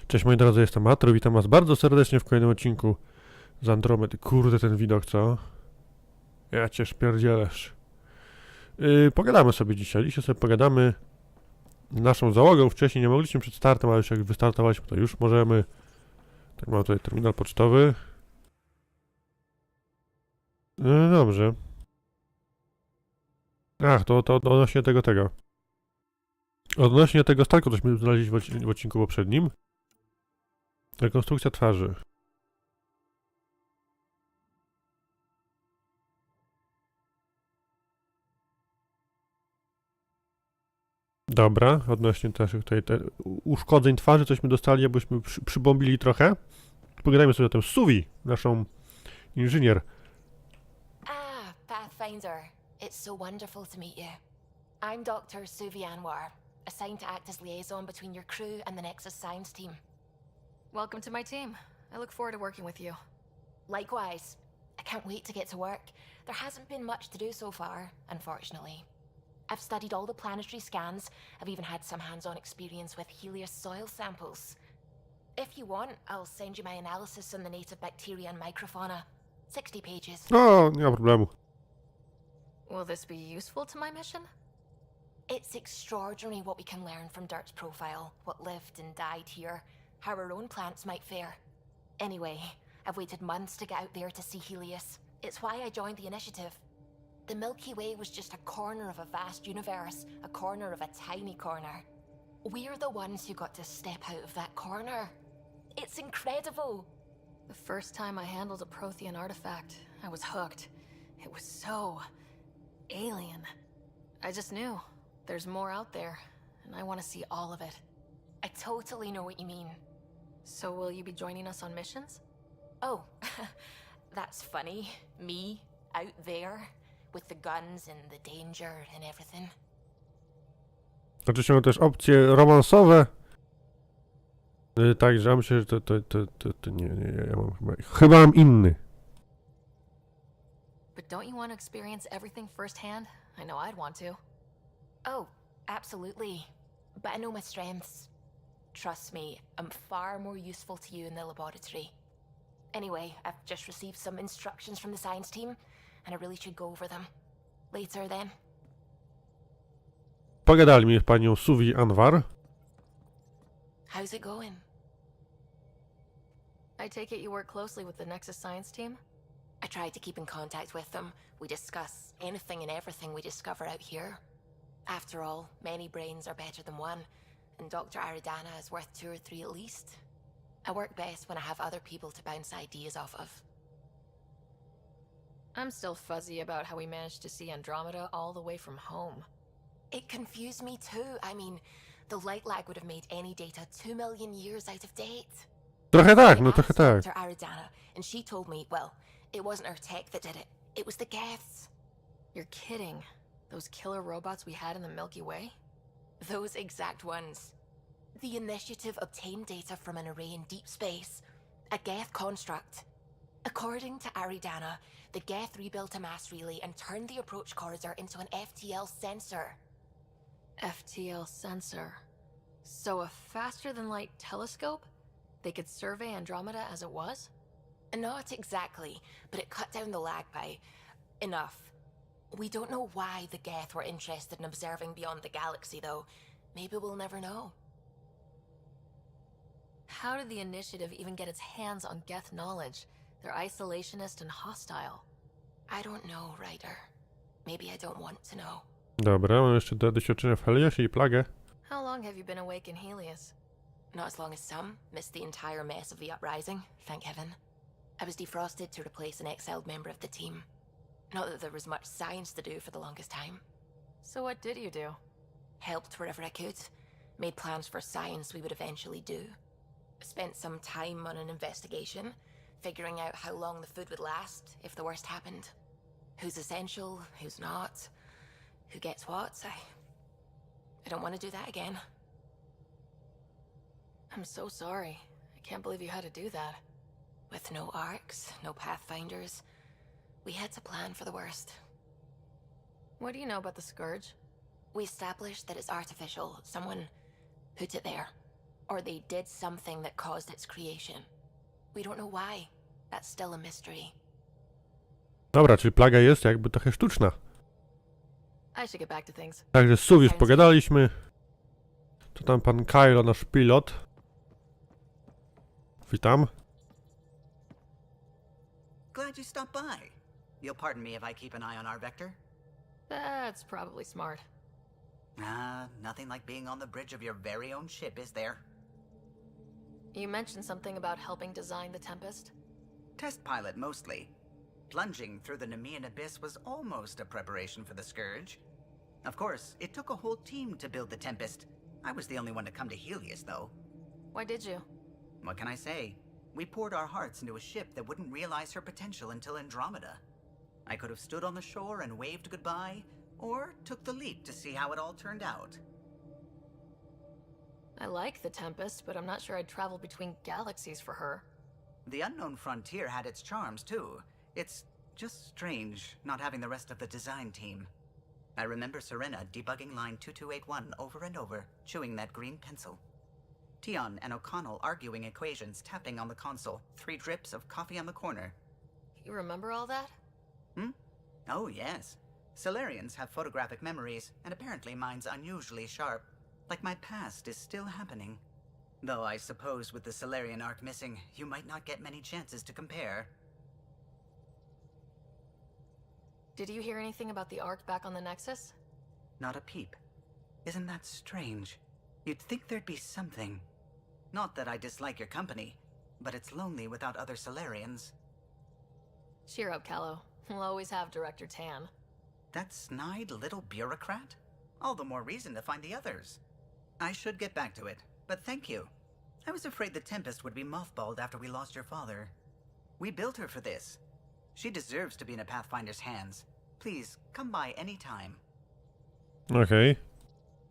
Cześć moi drodzy, jestem Atreu, witam was bardzo serdecznie w kolejnym odcinku z Andromedy. Kurde, ten widok, co? Ja cię szpierdzielesz. Pogadamy sobie dzisiaj sobie pogadamy z naszą załogą. Wcześniej nie mogliśmy przed startem, ale już jak wystartowaliśmy, to już możemy. Tak, mam tutaj terminal pocztowy. Dobrze. Ach, to odnośnie tego. Odnośnie tego statku, cośmy znaleźli w odcinku poprzednim. Rekonstrukcja twarzy. Dobra, odnośnie też tutaj uszkodzeń twarzy, cośmy dostali, abyśmy przybombili trochę. Pogadajmy sobie o tym. Suvi, naszą inżynier. Ah, Pathfinder. It's so wonderful to meet you. I'm Dr. Suvi Anwar, assigned to act as liaison between your crew and the Nexus Science team. Welcome to my team. I look forward to working with you. Likewise. I can't wait to get to work. There hasn't been much to do so far, unfortunately. I've studied all the planetary scans. I've even had some hands-on experience with Helios soil samples. If you want, I'll send you my analysis on the native bacteria and microfauna. 60 pages. O, nie ma problemu. Will this be useful to my mission? It's extraordinary what we can learn from Dirt's profile, what lived and died here, how our own plants might fare. Anyway, I've waited months to get out there to see Helios. It's why I joined the initiative. The Milky Way was just a corner of a vast universe, a corner of a tiny corner. We're the ones who got to step out of that corner. It's incredible! The first time I handled a Prothean artifact, I was hooked. It was so alien. I just knew there's more out there, and I want to see all of it. I totally know what you mean. So will you be joining us on missions? Oh, that's funny. Me, out there, with the guns and the danger and everything. Oczywiście mamy też opcje romansowe. Także ja myślę, że to nie, ja mam chyba mam inny. But don't you want to experience everything firsthand? I know I'd want to. Oh, absolutely. But I know my strengths. Trust me, I'm far more useful to you in the laboratory. Anyway, I've just received some instructions from the science team, and I really should go over them. Later then. Pogadali z panią Suvi Anwar. How's it going? I take it you work closely with the Nexus Science team? I try to keep in contact with them. We discuss anything and everything we discover out here. After all, many brains are better than one, and Dr. Aridana is worth 2 or 3 at least. I work best when I have other people to bounce ideas off of. I'm still fuzzy about how we managed to see Andromeda all the way from home. It confused me too. I mean, the light lag would have made any data 2 million years out of date. Trochę tak, no I trochę asked tak. Dr. Aridana, and she told me, well, it wasn't our tech that did it. It was the Geths. You're kidding. Those killer robots we had in the Milky Way? Those exact ones. The initiative obtained data from an array in deep space, a Geth construct. According to Aridana, the Geth rebuilt a mass relay and turned the approach corridor into an FTL sensor. FTL sensor. So a faster-than-light telescope? They could survey Andromeda as it was? Not exactly, but it cut down the lag by enough. We don't know why the Geth were interested in observing beyond the galaxy, though. Maybe we'll never know. How did the Initiative even get its hands on Geth knowledge? They're isolationist and hostile. I don't know, Ryder. Maybe I don't want to know. Dobra, mam jeszcze doświadczenia w Heliosie i plagę. How long have you been awake in Helios? Not as long as some. Missed the entire mess of the uprising, thank heaven. I was defrosted to replace an exiled member of the team. Not that there was much science to do for the longest time. So what did you do? Helped wherever I could. Made plans for science we would eventually do. Spent some time on an investigation, figuring out how long the food would last if the worst happened. Who's essential, who's not, who gets what. I don't want to do that again. I'm so sorry. I can't believe you had to do that. With no arcs, no pathfinders, we had to plan for the worst. What do you know about the Scourge? We established that it's artificial. Someone put it there. or they did something that caused its creation. We don't know why. That's still a mystery. Dobra, czyli plaga jest jakby trochę sztuczna. I should get back to things. Także z Sue już pogadaliśmy. To tam pan Kylo, nasz pilot. Witam. Glad you stopped by. You'll pardon me if I keep an eye on our vector? That's probably smart. Nothing like being on the bridge of your very own ship, is there? You mentioned something about helping design the Tempest? Test pilot, mostly. Plunging through the Nemean abyss was almost a preparation for the Scourge. Of course, it took a whole team to build the Tempest. I was the only one to come to Helios, though. Why did you? What can I say? We poured our hearts into a ship that wouldn't realize her potential until Andromeda. I could have stood on the shore and waved goodbye, or took the leap to see how it all turned out. I like the Tempest, but I'm not sure I'd travel between galaxies for her. The unknown frontier had its charms, too. It's just strange not having the rest of the design team. I remember Serena debugging line 2281 over and over, chewing that green pencil. Tion and O'Connell arguing equations, tapping on the console, 3 drips of coffee on the corner. You remember all that? Oh, yes. Solarians have photographic memories, and apparently mine's unusually sharp. Like my past is still happening. Though I suppose with the Solarian arc missing, you might not get many chances to compare. Did you hear anything about the Ark back on the Nexus? Not a peep. Isn't that strange? You'd think there'd be something. Not that I dislike your company, but it's lonely without other Solarians. Cheer up, Callow. We'll always have Director Tan. That snide little bureaucrat? All the more reason to find the others. I should get back to it, but thank you. I was afraid the Tempest would be mothballed after we lost your father. We built her for this. She deserves to be in a Pathfinder's hands. Please, come by any time. Okej.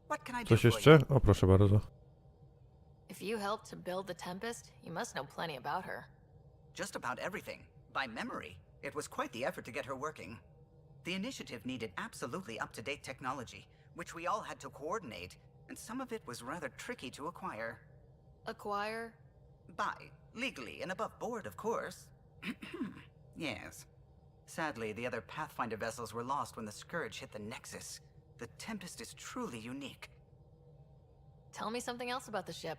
What can I do Coś for jeszcze? you? O, proszę bardzo. If you helped to build the Tempest, you must know plenty about her. Just about everything. By memory. It was quite the effort to get her working. The initiative needed absolutely up-to-date technology, which we all had to coordinate, and some of it was rather tricky to acquire. Acquire? Buy. Legally and above board, of course. Yes. Sadly, the other Pathfinder vessels were lost when the Scourge hit the Nexus. The Tempest is truly unique. Tell me something else about the ship.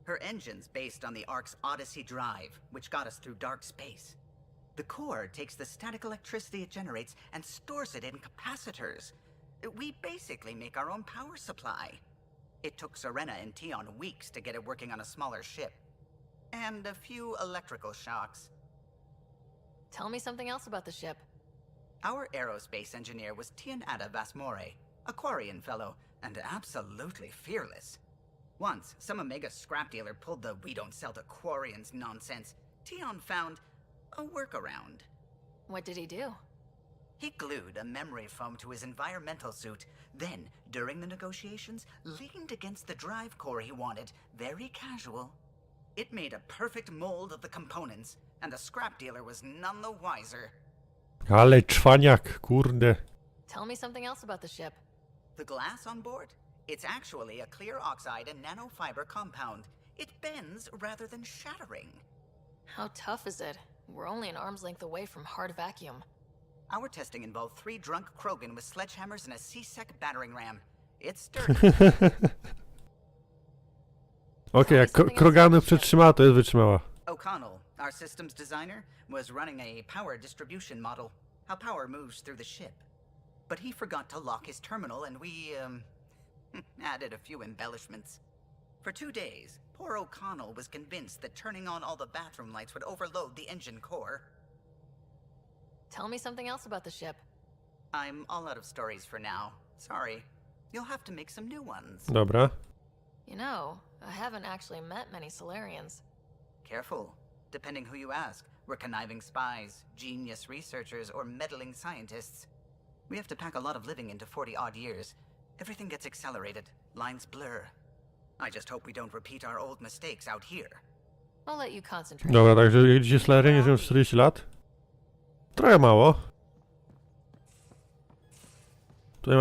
Her engine's based on the Ark's Odyssey drive, which got us through dark space. The core takes the static electricity it generates and stores it in capacitors. We basically make our own power supply. It took Serena and Tion weeks to get it working on a smaller ship. And a few electrical shocks. Tell me something else about the ship. Our aerospace engineer was Tianada Vasmore, a Quarian fellow, and absolutely fearless. Once, some Omega scrap dealer pulled the "we don't sell to Quarians" nonsense. Tion found a workaround. What did he do? He glued a memory foam to his environmental suit, then, during the negotiations, leaned against the drive core he wanted, very casual. It made a perfect mold of the components, and the scrap dealer was none the wiser. Ale czwaniak, kurde. Tell me something else about the ship. The glass on board? It's actually a clear oxide and nanofiber compound. It bends rather than shattering. How tough is it? We're only an arm's length away from hard vacuum. Our testing involved 3 drunk Krogan with sledgehammers and a C-Sec battering ram. It's sturdy. Okej, jak Krogany przetrzymała, to jest wytrzymała. O'Connell, our systems designer, was running a power distribution model, how power moves through the ship. But he forgot to lock his terminal and we, added a few embellishments. For 2 days, poor O'Connell was convinced that turning on all the bathroom lights would overload the engine core. Tell me something else about the ship. I'm all out of stories for now. Sorry. You'll have to make some new ones. Dobra. You know, I haven't actually met many Solarians. Careful. Depending who you ask, we're conniving spies, genius researchers, or meddling scientists. We have to pack a lot of living into 40-odd years. Everything gets accelerated. Lines blur. I just hope we don't repeat our old mistakes out here. I'll let you concentrate. Dobra, także jedziecie Solarianie, żyją 40 lat. Trochę mało. Tutaj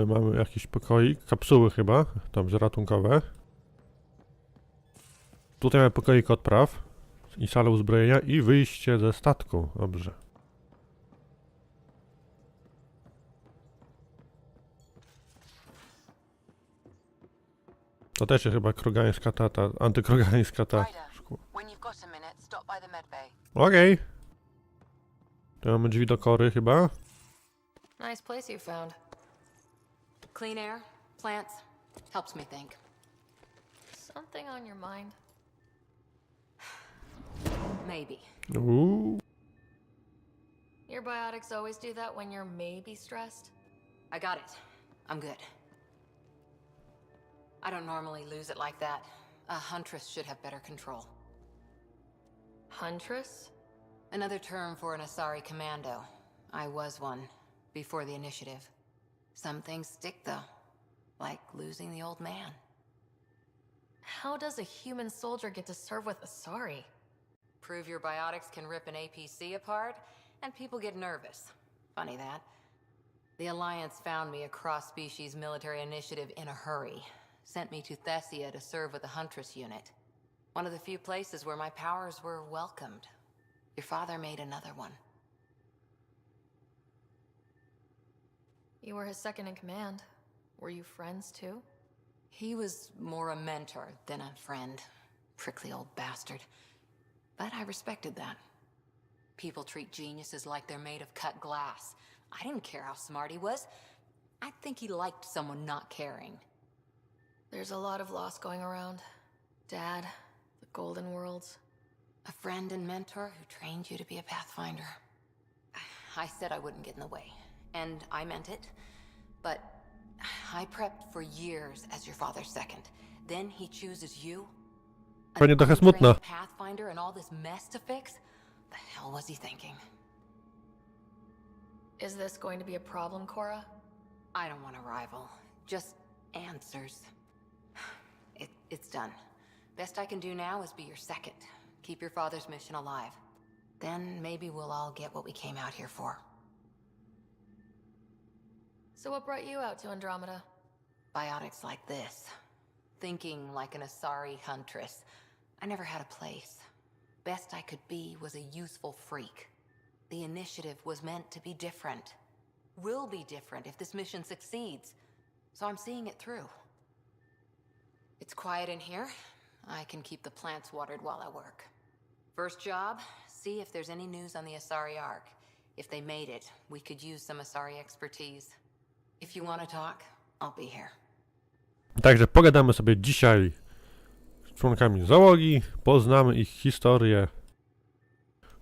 mamy jakiś pokoik, kapsuły chyba, tam ratunkowe. Tutaj mamy pokoik odpraw i salę uzbrojenia i wyjście ze statku. Dobrze. To też jest chyba krogańska ta antykrogańska ta. When you've got a minute, stop by the medbay. Okej. Tu mamy drzwi do kory chyba. Nice place you found. Clean air, plants, helps me think. Something on your mind? Maybe. Uuu. Your biotics always do that when you're maybe stressed? I got it. I'm good. I don't normally lose it like that. A huntress should have better control. Huntress? Another term for an Asari commando. I was one, before the initiative. Some things stick though, like losing the old man. How does a human soldier get to serve with Asari? Prove your biotics can rip an APC apart, and people get nervous. Funny that. The Alliance found me a cross-species military initiative in a hurry. Sent me to Thessia to serve with a Huntress unit. One of the few places where my powers were welcomed. Your father made another one. You were his second in command. Were you friends too? He was more a mentor than a friend. Prickly old bastard. But I respected that. People treat geniuses like they're made of cut glass. I didn't care how smart he was. I think he liked someone not caring. There's a lot of loss going around. Dad, the Golden Worlds. A friend and mentor who trained you to be a Pathfinder. I said I wouldn't get in the way. And I meant it. But I prepped for years as your father's second. Then he chooses you? Pewnie trochę smutno. Pathfinder and all this mess to fix? The hell was he thinking? Is this going to be a problem, Cora? I don't want a rival. Just answers. It's done. Best I can do now is be your second. Keep your father's mission alive. Then maybe we'll all get what we came out here for. So what brought you out to Andromeda? Biotics like this. Thinking like an Asari huntress. I never had a place. Best I could be was a useful freak. The initiative was meant to be different. Will be different if this mission succeeds. So I'm seeing it through. It's quiet in here. I can keep the plants watered while I work. First job, see if there's any news on the Asari Ark. If they made it, we could use some Asari expertise. If you want to talk, I'll be here. Także pogadamy sobie dzisiaj z członkami załogi, poznamy ich historię.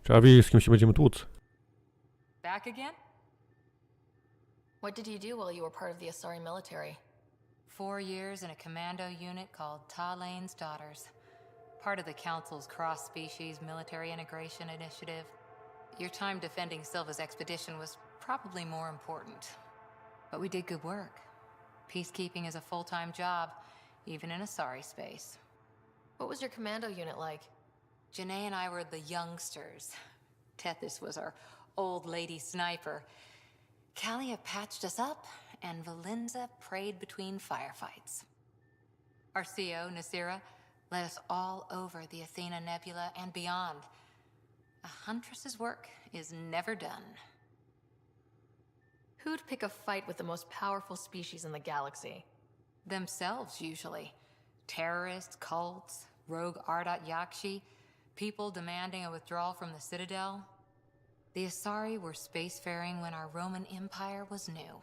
Trzeba wiedzieć, z kim się będziemy tłuc. Back again? What did you do while you were part of the Asari military? 4 years in a commando unit called Talane's Daughters. Part of the Council's cross-species military integration initiative. Your time defending Silva's expedition was probably more important. But we did good work. Peacekeeping is a full-time job, even in Asari space. What was your commando unit like? Janae and I were the youngsters. Tethys was our old lady sniper. Kalia patched us up, and Valenza prayed between firefights. Our CO, Nasira, led us all over the Athena Nebula and beyond. A huntress's work is never done. Who'd pick a fight with the most powerful species in the galaxy? Themselves, usually. Terrorists, cults, rogue Ardat Yakshi, people demanding a withdrawal from the Citadel. The Asari were spacefaring when our Roman Empire was new.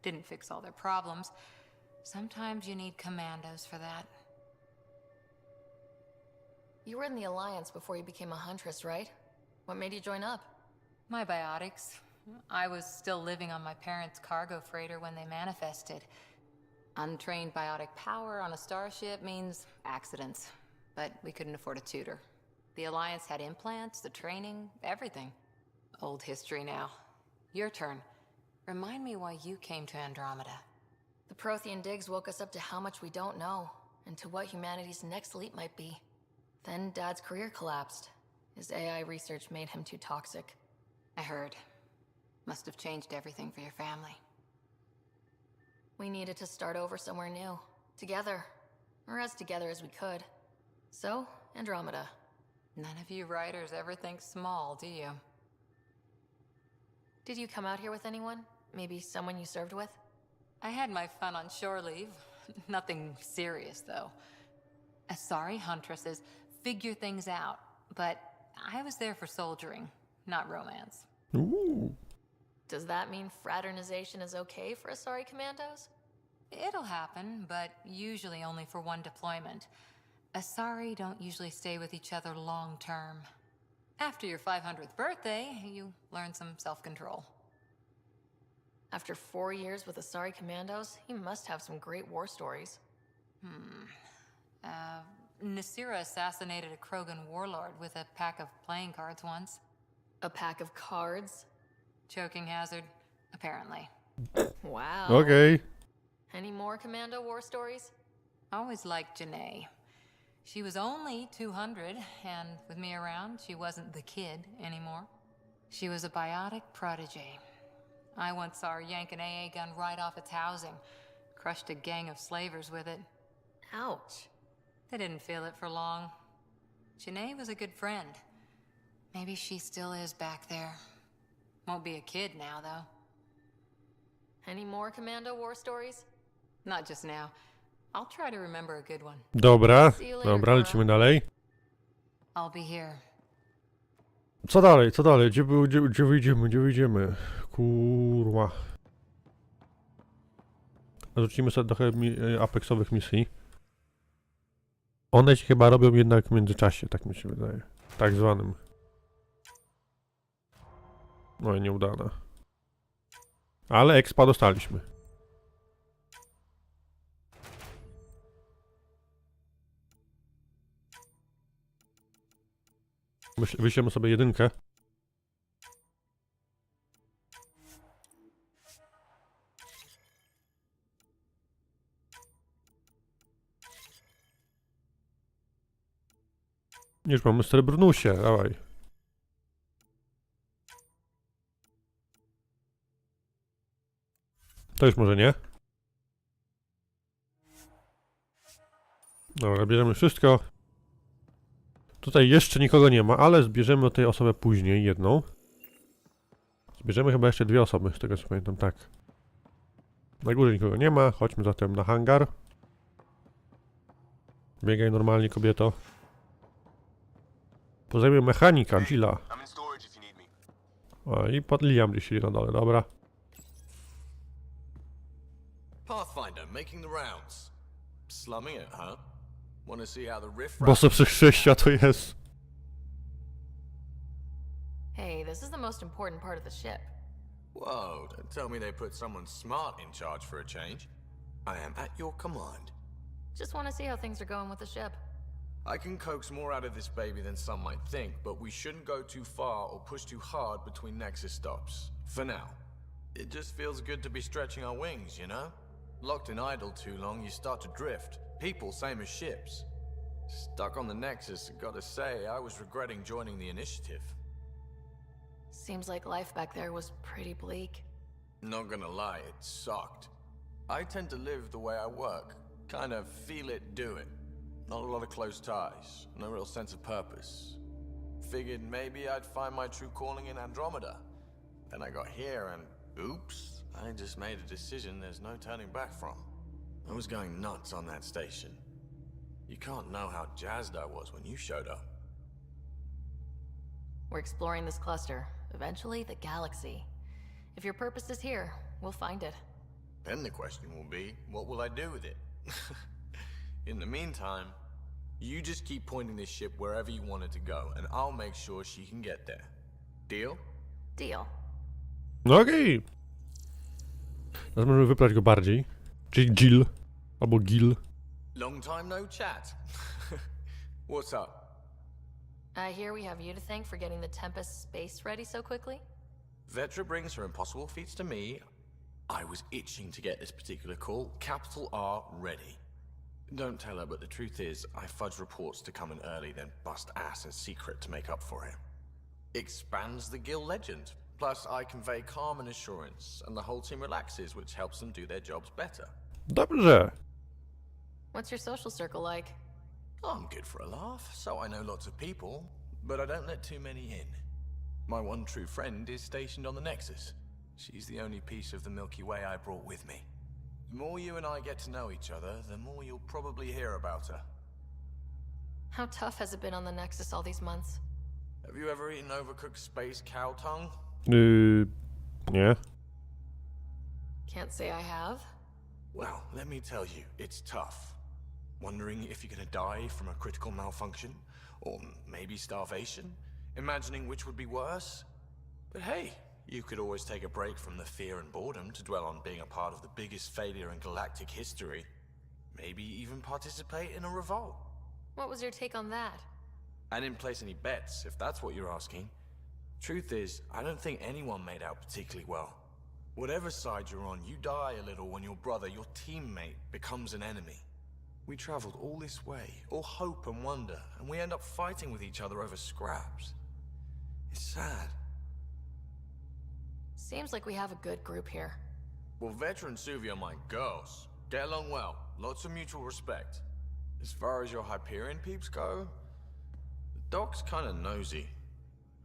Didn't fix all their problems. Sometimes you need commandos for that. You were in the Alliance before you became a Huntress, right? What made you join up? My biotics. I was still living on my parents' cargo freighter when they manifested. Untrained biotic power on a starship means accidents. But we couldn't afford a tutor. The Alliance had implants, the training, everything. Old history now. Your turn. Remind me why you came to Andromeda. The Prothean digs woke us up to how much we don't know, and to what humanity's next leap might be. Then Dad's career collapsed. His AI research made him too toxic. I heard. Must have changed everything for your family. We needed to start over somewhere new. Together. Or as together as we could. So, Andromeda. None of you writers ever think small, do you? Did you come out here with anyone? Maybe someone you served with? I had my fun on shore leave. Nothing serious, though. Asari huntresses figure things out, but I was there for soldiering, not romance. Ooh. Does that mean fraternization is okay for Asari commandos? It'll happen, but usually only for one deployment. Asari don't usually stay with each other long term. After your 500th birthday, you learn some self-control. After 4 years with Asari commandos, you must have some great war stories. Nasira assassinated a Krogan warlord with a pack of playing cards once. A pack of cards? Choking hazard, apparently. Wow. Okej. Any more commando war stories? Always liked Janae. She was only 200, and with me around, she wasn't the kid anymore. She was a biotic protege. I once saw her yank an AA gun right off its housing, crushed a gang of slavers with it. Ouch. They didn't feel it for long. Janae was a good friend. Maybe she still is back there. Won't be a kid now, though. Any more commando war stories? Not just now. I'll try to remember a good one. Dobra, See you later, dobra, Cora. lecimy dalej. I'll be here. Co dalej, co dalej? Gdzie wyjdziemy, gdzie wyjdziemy? Kurwa. Rzucimy sobie trochę apexowych misji. One się chyba robią jednak w międzyczasie, tak mi się wydaje. Tak zwanym. No i nieudana. Ale expa dostaliśmy. Wyślemy sobie jedynkę. Już mamy srebrnusie, dawaj. To już może nie. Dobra, bierzemy wszystko. Tutaj jeszcze nikogo nie ma, ale zbierzemy tej osobę później, jedną. Zbierzemy chyba jeszcze 2 osoby, z tego co pamiętam, tak. Na górze nikogo nie ma, chodźmy zatem na hangar. Biegaj normalnie, kobieto. Pozajmie mechanika, Gilla. O, i pod Liam gdzieś siedzi na dole, dobra. Pathfinder, making the rounds. Slumming it, huh? Want to see how the riff Boso wszechświata to jest. Hey, this is the most important part of the ship. Whoa, don't tell me they put someone smart in charge for a change. I am at your command. Just want to see how things are going with the ship. I can coax more out of this baby than some might think, but we shouldn't go too far or push too hard between Nexus stops. For now. It just feels good to be stretching our wings, you know? Locked in idle too long, you start to drift. People, same as ships. Stuck on the Nexus, gotta say, I was regretting joining the initiative. Seems like life back there was pretty bleak. Not gonna lie, it sucked. I tend to live the way I work. Kind of feel it, do it. Not a lot of close ties, no real sense of purpose. Figured maybe I'd find my true calling in Andromeda. Then I got here and, oops, I just made a decision there's no turning back from. I was going nuts on that station. You can't know how jazzed I was when you showed up. We're exploring this cluster, eventually the galaxy. If your purpose is here, we'll find it. Then the question will be, what will I do with it? In the meantime, you just keep pointing this ship wherever you want it to go, and I'll make sure she can get there. Deal? Deal. No okej. Teraz możemy wybrać go bardziej. Czyli Jill. Albo Gil. Long time no chat. What's up? I hear we have you to thank for getting the Tempest space ready so quickly? Vetra brings her impossible feats to me. I was itching to get this particular call, capital R, ready. Don't tell her, but the truth is, I fudge reports to come in early, then bust ass in secret to make up for it. Expands the guild legend. Plus, I convey calm and assurance, and the whole team relaxes, which helps them do their jobs better. Dobrze. What's your social circle like? I'm good for a laugh, so I know lots of people, but I don't let too many in. My one true friend is stationed on the Nexus. She's the only piece of the Milky Way I brought with me. The more you and I get to know each other, the more you'll probably hear about her. How tough has it been on the Nexus all these months? Have you ever eaten overcooked space cow tongue? Nie. Can't say I have. Well, let me tell you, it's tough. Wondering if you're gonna die from a critical malfunction, or maybe starvation, imagining which would be worse. But hey, you could always take a break from the fear and boredom to dwell on being a part of the biggest failure in galactic history. Maybe even participate in a revolt. What was your take on that? I didn't place any bets, if that's what you're asking. Truth is, I don't think anyone made out particularly well. Whatever side you're on, you die a little when your brother, your teammate, becomes an enemy. We traveled all this way, all hope and wonder, and we end up fighting with each other over scraps. It's sad. Seems like we have a good group here. Well, Veteran Suvi are my girls. Get along well, lots of mutual respect. As far as your Hyperion peeps go, the Doc's kinda nosy.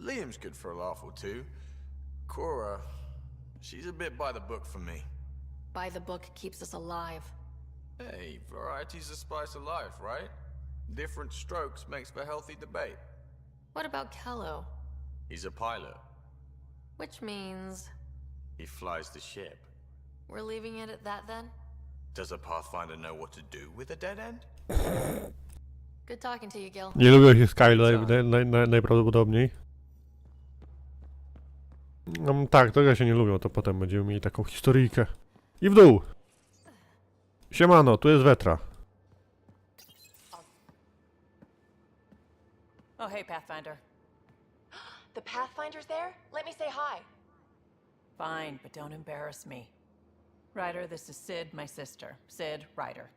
Liam's good for a laugh or two. Cora, she's a bit by the book for me. By the book keeps us alive. Hey, variety's the spice of life, right? Different strokes makes for healthy debate. What about Kello? He's a pilot. Which means He flies the ship. we're leaving it at that then? Does a Pathfinder know what to do with a dead end? Good talking to you, Gil. Nie lubią się Skyler najprawdopodobniej. Tak, trochę się nie lubią, to potem będziemy mieli taką historyjkę. I w dół! Siemano, tu jest Wetra. Oh, hey, Pathfinder. The Pathfinder's there? Let me say hi. Fine, but don't embarrass me. Ryder, this is Sid, my sister. Sid, Ryder.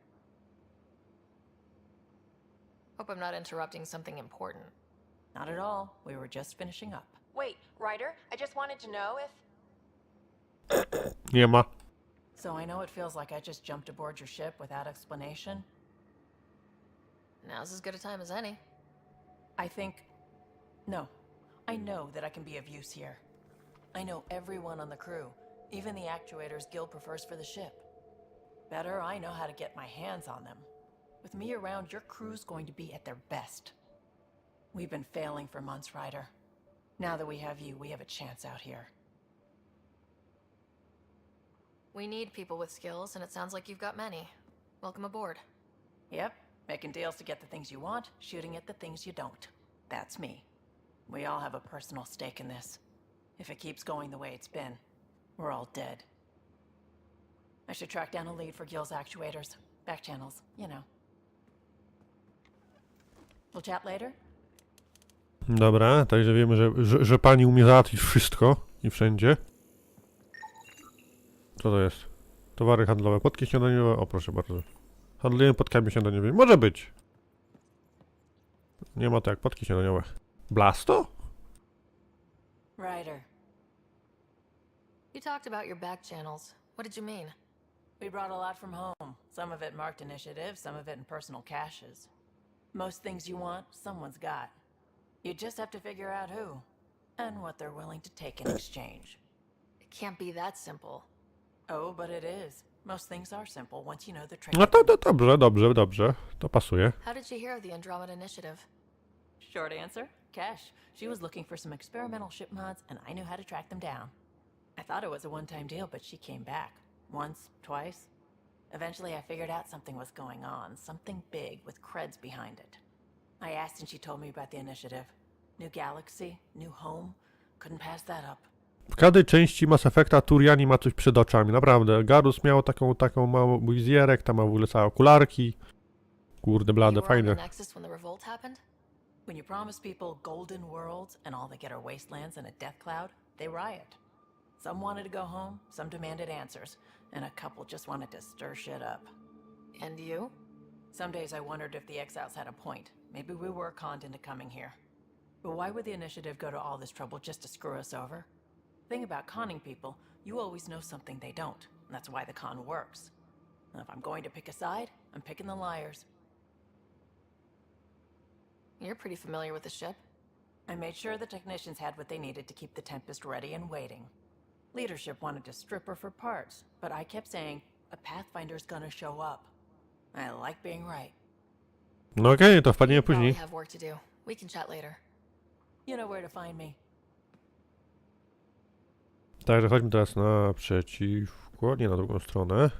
Hope I'm not interrupting something important. Not at all. We were just finishing up. Wait, Ryder, I just wanted to know if... Nie ma. So I know it feels like I just jumped aboard your ship without explanation. Now's as good a time as any. No. I know that I can be of use here. I know everyone on the crew, even the actuators Gil prefers for the ship. Better, I know how to get my hands on them. With me around, your crew's going to be at their best. We've been failing for months, Ryder. Now that we have you, we have a chance out here. We need people with skills, and it sounds like you've got many. Welcome aboard. Yep, making deals to get the things you want, shooting at the things you don't. That's me. We all have a personal stake in this. If it keeps going the way it's been, we're all dead. I should track down a lead for Gil's actuators. Back channels, you know. We'll chat later? Dobra, także wiemy, że pani umie załatwić wszystko i wszędzie. Co to jest? Towary handlowe, podki śniadaniowe. O, proszę bardzo. Handlujemy podkami śniadaniowymi. Może być. Nie ma to jak podki śniadaniowe. Blasto? Ryder, You talked about your back channels. What did you mean? we brought a lot from home. Some of it marked initiative, some of it in personal caches. Most things you want, someone's got. You just have to figure out who, and what they're willing to take in exchange. It can't be that simple. Oh, but it is. Most things are simple once you know the No trade. to dobrze. To pasuje. How did you hear of the Andromeda initiative? Short answer, Cash. She was looking for some experimental ship mods, and I knew how to track them down. I thought it was a one-time deal, but she came back. Once, twice. Eventually, I figured out something was going on. Something big with creds behind it. I asked and she told me about the initiative. New galaxy, new home. Couldn't pass that up. W każdej części Mass Effecta Turiani ma coś przed oczami, naprawdę. Garus miał taką małą wizjerek, tam ma w ogóle całe okularki. Kurde blade, You were on the fajne. Nexus when the revolt happened? When you promise people golden worlds and all they get are wastelands and a death cloud, they riot. Some wanted to go home, some demanded answers, and a couple just wanted to stir shit up. And you? Some days I wondered if the exiles had a point. Maybe we were conned into coming here. But why would the initiative go to all this trouble just to screw us over? Thing about conning people, you always know something they don't, and that's why the con works. And if I'm going to pick a side, I'm picking the liars. You're pretty familiar with the ship. I made sure the technicians had what they needed to keep the Tempest ready and waiting. Leadership wanted to strip her for parts, but I kept saying, a Pathfinder's gonna show up. I like being right. No okej, to wpadniemy Probably później. have work to do. We can chat later. You know where to find me. Także chodźmy teraz naprzeciwko, nie na drugą stronę.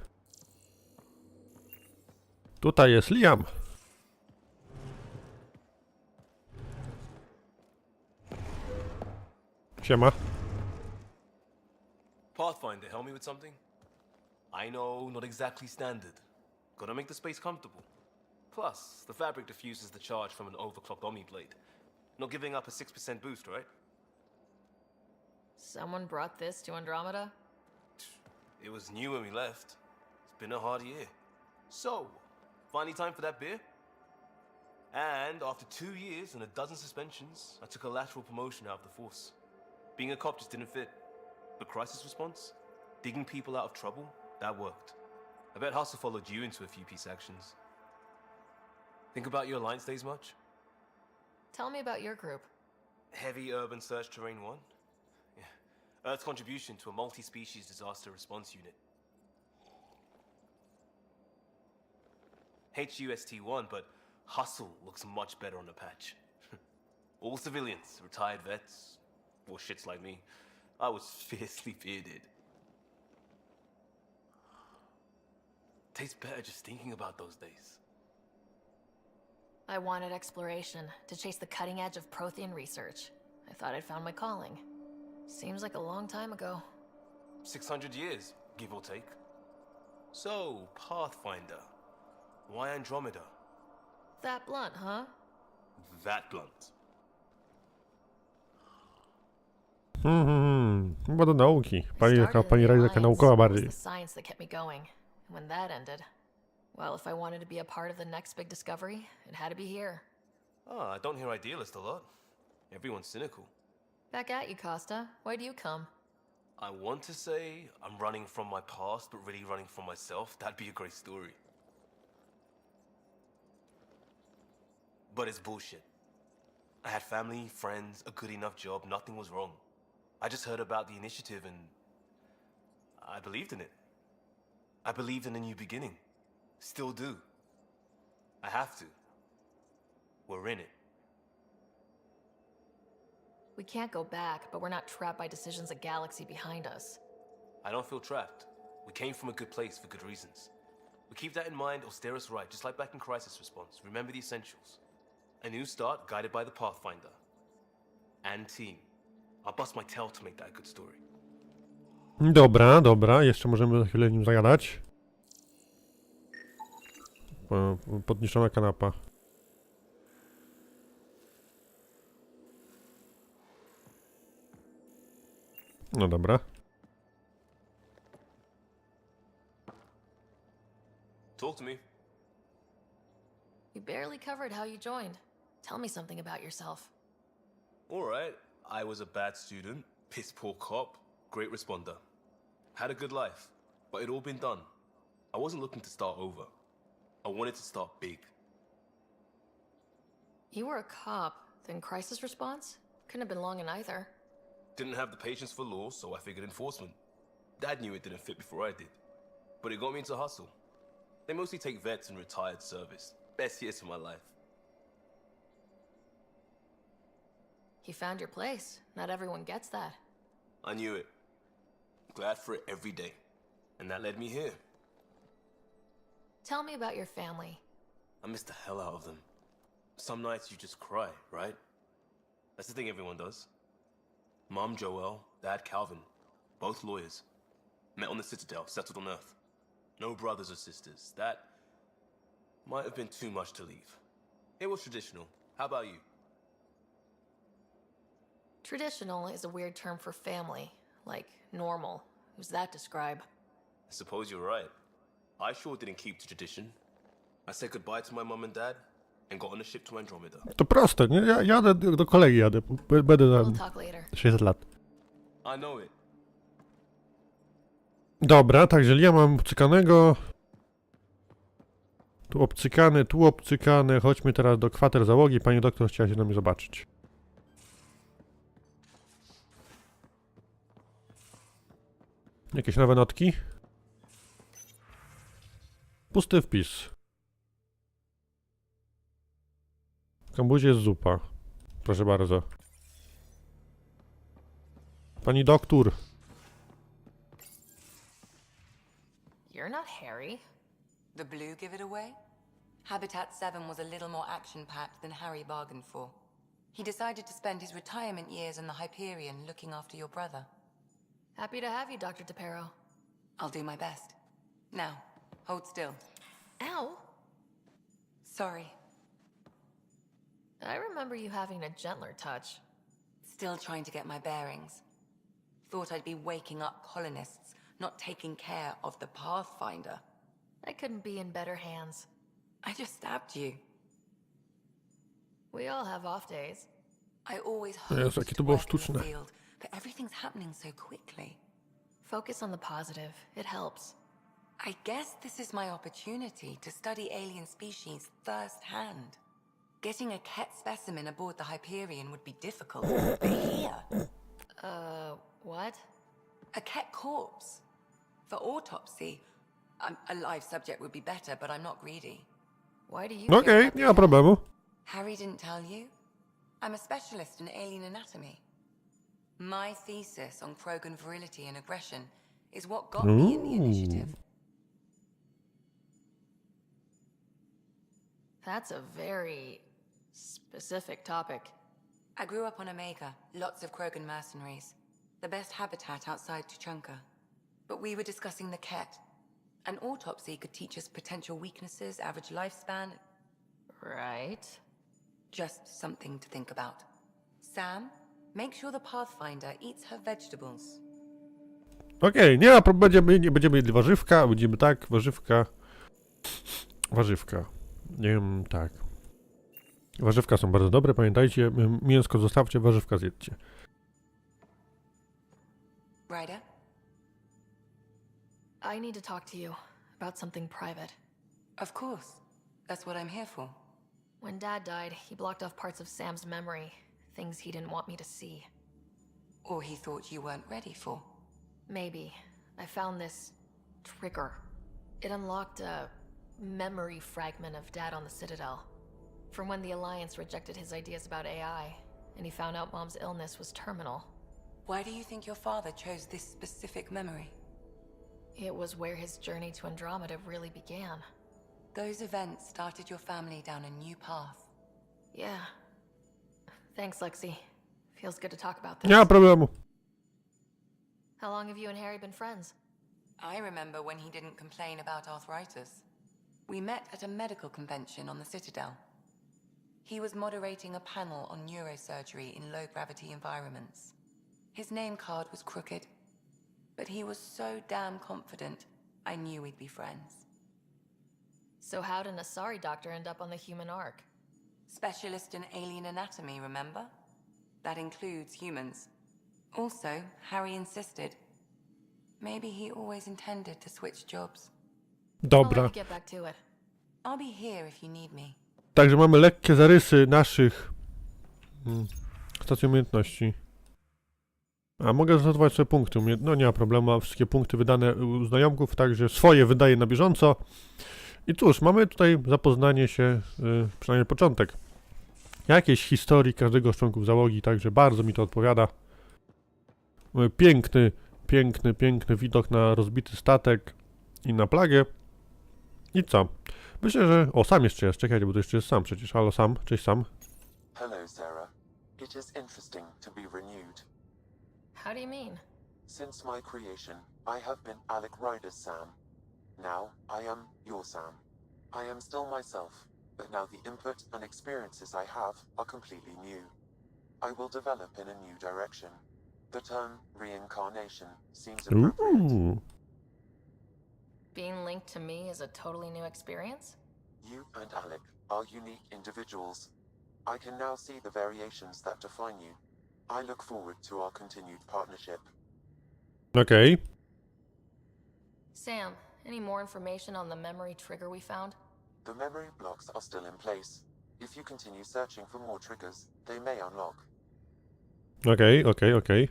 Tutaj jest Liam. Siema. Pathfinder, help me with something? I know, not exactly standard. Gotta make the space comfortable. Plus, the fabric diffuses the charge from an overclocked Omni blade. Not giving up a 6% boost, right? Someone brought this to Andromeda? It was new when we left. It's been a hard year. So, finally time for that beer? And after 2 years and a dozen suspensions, I took a lateral promotion out of the force. Being a cop just didn't fit. But crisis response? Digging people out of trouble? That worked. I bet Hustle followed you into a few peace actions. Think about your Alliance days much? Tell me about your group. Heavy Urban Search Terrain 1? Yeah. Earth's contribution to a multi-species disaster response unit. HUST-1, but Hustle looks much better on the patch. All civilians, retired vets, or shits like me. I was fiercely bearded. Tastes better just thinking about those days. I wanted exploration, to chase the cutting edge of Prothean research. I thought I'd found my calling. Seems like a long time ago. 600 years, give or take. So, Pathfinder. Why Andromeda? That blunt, huh? That blunt. Chyba do nauki. Pani Started in the taka Alliance, naukowa it was bardziej. the science that kept me going. And when that ended, well, if I wanted to be a part of the next big discovery, it had to be here. I don't hear idealist a lot. Everyone's cynical. Back at you, Costa. Why do you come? I want to say I'm running from my past, but really running from myself. That'd be a great story. But it's bullshit. I had family, friends, a good enough job, nothing was wrong. I just heard about the initiative and I believed in it. I believed in a new beginning. Still do. I have to. We're in it. We can't go back, but we're not trapped by decisions a galaxy behind us. I don't feel trapped. We came from a good place for good reasons. We keep that in mind, it'll steer us right, just like back in Crisis Response. Remember the essentials. A new start guided by the Pathfinder. And team. I'll bust my tail to make that a good story. Dobra, dobra, jeszcze możemy za chwilę nim zagadać. Podniszczona kanapa. No dobra. Talk to me. You barely covered how you joined. Tell me something about yourself. Alright, I was a bad student, piss poor cop, great responder. Had a good life, but it all been done. I wasn't looking to start over. I wanted to start big. You were a cop, then crisis response? Couldn't have been long in either. Didn't have the patience for law, so I figured enforcement. Dad knew it didn't fit before I did. But it got me into hustle. They mostly take vets and retired service. Best years of my life. You found your place. Not everyone gets that. I knew it. Glad for it every day. And that led me here. Tell me about your family. I miss the hell out of them. Some nights you just cry, right? That's the thing everyone does. Mom Joelle, Dad Calvin, both lawyers. Met on the Citadel, settled on Earth. No brothers or sisters. That might have been too much to leave. It was traditional. How about you? Traditional is a weird term for family. Like normal. Who's that describe? I suppose you're right. I sure didn't keep to tradition. I said goodbye to my mom and dad and got on a ship to Andromeda. To proste, nie? Ja jadę do kolegi, jadę. Będę We'll tam talk later. 600 lat. I know it. Dobra, także ja mam cykanego. Tu obcykane. Chodźmy teraz do kwater załogi. Pani doktor chciała się na mnie zobaczyć. Jakieś nowe notki? Pusty wpis. W kambuzie jest zupa. Proszę bardzo. Pani doktor. You're not Harry. The blue give it away? Habitat 7 was a little more action-packed than Harry bargained for. He decided to spend his retirement years in the Hyperion looking after your brother. Happy to have you, Dr. DePero. I'll do my best. Now, hold still. Ow! Sorry. I remember you having a gentler touch. Still trying to get my bearings. Thought I'd be waking up colonists, not taking care of the Pathfinder. I couldn't be in better hands. I just stabbed you. We all have off days. I always Jezu, hoped jakie to to było work in the sztuczne. field, but everything's happening so quickly. Focus on the positive. It helps. I guess this is my opportunity to study alien species firsthand. Getting a Ket specimen aboard the Hyperion would be difficult, but here, What? a Ket corpse. For autopsy, a live subject would be better, but I'm not greedy. Why do you Okej, care about nie ma problemu. Harry didn't tell you? I'm a specialist in alien anatomy. My thesis on Krogan virility and aggression is what got me in the initiative. That's a very specific topic. I grew up on Omega, lots of Krogan mercenaries. The best habitat outside Tuchanka. But we were discussing the Ket. An autopsy could teach us potential weaknesses, average lifespan. Right. Just something to think about. Sam, make sure the Pathfinder eats her vegetables. Okej, nie ma problemu. Będziemy jedli warzywka. Będziemy tak, warzywka. Warzywka. Nie wiem, tak. Warzywka są bardzo dobre, pamiętajcie. Mięsko zostawcie, warzywka zjedźcie. Ryder? I need to talk to you about something private. Of course. That's what I'm here for. When Dad died, he blocked off parts of Sam's memory, things he didn't want me to see. Or he thought you weren't ready for. Maybe. I found this trigger. It unlocked a memory fragment of Dad on the Citadel. From when the Alliance rejected his ideas about AI, and he found out Mom's illness was terminal. Why do you think your father chose this specific memory? It was where his journey to Andromeda really began. Those events started your family down a new path. Yeah. Thanks, Lexi. Feels good to talk about this. Nie ma problemu. How long have you and Harry been friends? I remember when he didn't complain about arthritis. We met at a medical convention on the Citadel. He was moderating a panel on neurosurgery in low-gravity environments. His name card was crooked, but he was so damn confident, I knew we'd be friends. So how did an Asari doctor end up on the human ark? Specialist in alien anatomy, remember? That includes humans. Also, Harry insisted. Maybe he always intended to switch jobs. I'll let Dobra. you get back to it. I'll be here if you need me. Także mamy lekkie zarysy naszych stacji umiejętności. A mogę zanotować sobie punkty. No nie ma problemu, mam wszystkie punkty wydane u znajomków, także swoje wydaję na bieżąco. I cóż, mamy tutaj zapoznanie się, przynajmniej początek, jakiejś historii każdego z członków załogi, także bardzo mi to odpowiada. Mamy piękny widok na rozbity statek i na plagę. I co? Myślę, że... O, Sam jeszcze jest, czekajcie, bo to jeszcze jest Sam przecież. Halo Sam, cześć Sam. Hello, Sarah. It is interesting to be renewed. How do you mean? Since my creation, I have been Alec Ryder's Sam. Now, I am your Sam. I am still myself, but now the input and experiences I have are completely new. I will develop in a new direction. The term reincarnation seems appropriate. Uuu. Being linked to me is a totally new experience? You and Alec are unique individuals. I can now see the variations that define you. I look forward to our continued partnership. Okej. Sam, any more information on the memory trigger we found? The memory blocks are still in place. If you continue searching for more triggers, they may unlock. Okej.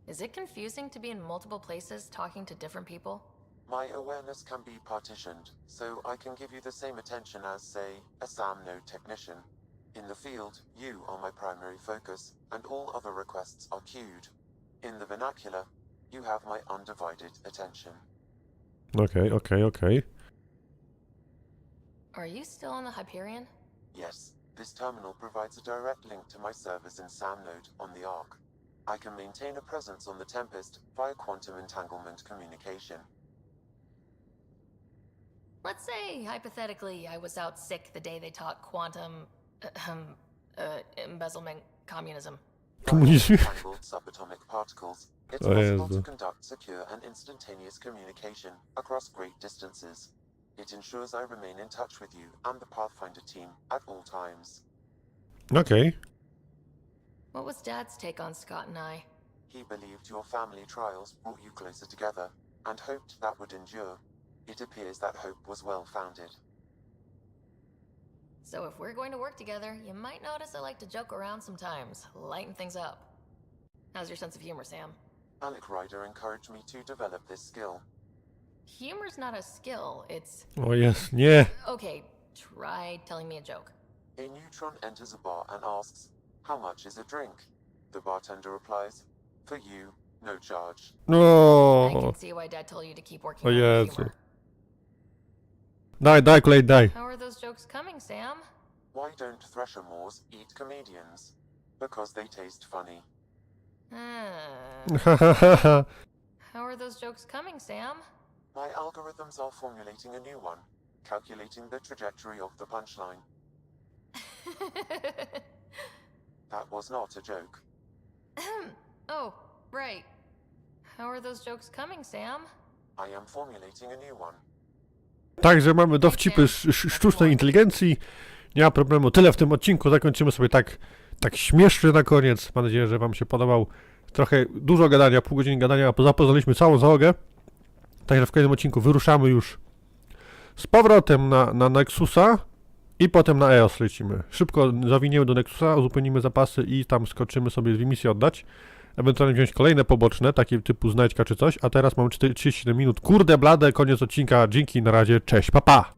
Is it confusing to be in multiple places talking to different people? My awareness can be partitioned, so I can give you the same attention as, say, a SAM node technician. In the field, you are my primary focus, and all other requests are queued. In the vernacular, you have my undivided attention. Okej. Are you still on the Hyperion? Yes, this terminal provides a direct link to my servers in SAM node on the Ark. I can maintain a presence on the Tempest via quantum entanglement communication. Let's say, hypothetically, I was out sick the day they taught quantum... embezzlement communism. Komunizm. Entangled subatomic particles, it's O possible Jezu. to conduct secure and instantaneous communication across great distances. It ensures I remain in touch with you and the Pathfinder team at all times. Okej. What was Dad's take on Scott and I? He believed your family trials brought you closer together, and hoped that would endure. It appears that hope was well-founded. So if we're going to work together, you might notice I like to joke around sometimes, lighten things up. How's your sense of humor, Sam? Alec Ryder encouraged me to develop this skill. Humor's not a skill, it's... O jest, nie. Okay, try telling me a joke. A neutron enters a bar and asks, "How much is a drink?" The bartender replies, "For you, no charge." I No. can see why Dad told you to keep working O on your Jezu. humor. Daj, kolej, daj. How are those jokes coming, Sam? Why don't Thresher Moors eat comedians? Because they taste funny. How are those jokes coming, Sam? My algorithms are formulating a new one, calculating the trajectory of the punchline. That was not a joke. Oh, right. How are those jokes coming, Sam? I am formulating a new one. Także mamy dowcipy sztucznej inteligencji. Nie ma problemu. Tyle w tym odcinku. Zakończymy sobie tak śmiesznie na koniec. Mam nadzieję, że wam się podobał. Trochę dużo gadania, pół godziny gadania, a zapoznaliśmy całą załogę. Także w kolejnym odcinku wyruszamy już z powrotem na Nexusa i potem na EOS lecimy. Szybko zawiniemy do Nexusa, uzupełnimy zapasy i tam skoczymy sobie 2 misje oddać. Ewentualnie wziąć kolejne poboczne, takie typu znajdźka czy coś. A teraz mamy 47 minut. Kurde blade, koniec odcinka. Dzięki, na razie, cześć, pa pa!